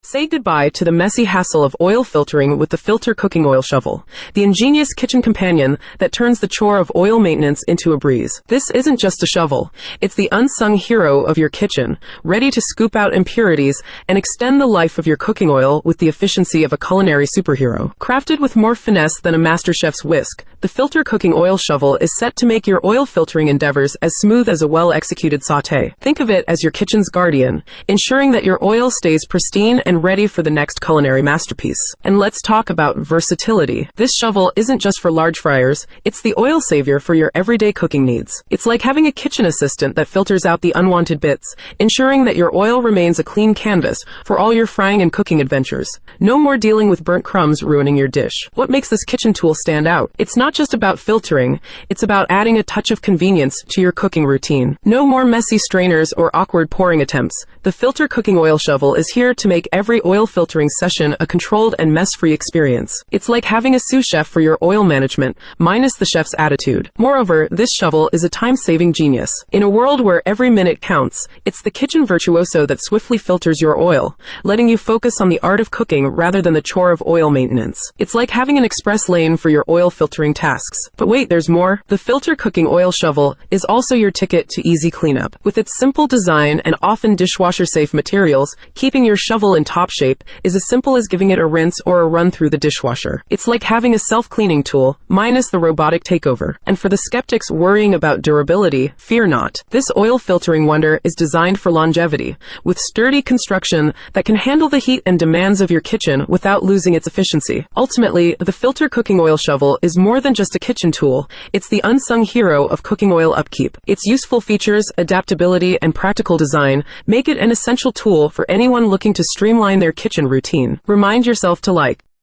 Say goodbye to the messy hassle of oil filtering with the Filter Cooking Oil Shovel, the ingenious kitchen companion that turns the chore of oil maintenance into a breeze. This isn't just a shovel, it's the unsung hero of your kitchen, ready to scoop out impurities and extend the life of your cooking oil with the efficiency of a culinary superhero. Crafted with more finesse than a master chef's whisk, the Filter Cooking Oil Shovel is set to make your oil filtering endeavors as smooth as a well-executed sauté. Think of it as your kitchen's guardian, ensuring that your oil stays pristine and ready for the next culinary masterpiece. And let's talk about versatility. This shovel isn't just for large fryers, it's the oil savior for your everyday cooking needs. It's like having a kitchen assistant that filters out the unwanted bits, ensuring that your oil remains a clean canvas for all your frying and cooking adventures. No more dealing with burnt crumbs ruining your dish. What makes this kitchen tool stand out? It's not just about filtering, it's about adding a touch of convenience to your cooking routine. No more messy strainers or awkward pouring attempts. The Filter Cooking Oil Shovel is here to make every oil filtering session a controlled and mess-free experience. It's like having a sous chef for your oil management, minus the chef's attitude. Moreover, this shovel is a time-saving genius. In a world where every minute counts, it's the kitchen virtuoso that swiftly filters your oil, letting you focus on the art of cooking rather than the chore of oil maintenance. It's like having an express lane for your oil filtering tasks. But wait, there's more. The Filter Cooking Oil Shovel is also your ticket to easy cleanup. With its simple design and often dishwasher-safe materials, keeping your shovel in top shape is as simple as giving it a rinse or a run through the dishwasher. It's like having a self-cleaning tool, minus the robotic takeover. And for the skeptics worrying about durability, fear not. This oil filtering wonder is designed for longevity, with sturdy construction that can handle the heat and demands of your kitchen without losing its efficiency. Ultimately, the Filter Cooking Oil Shovel is more than just a kitchen tool. It's the unsung hero of cooking oil upkeep. Its useful features, adaptability, and practical design make it an essential tool for anyone looking to streamline their kitchen routine. Remind yourself to like,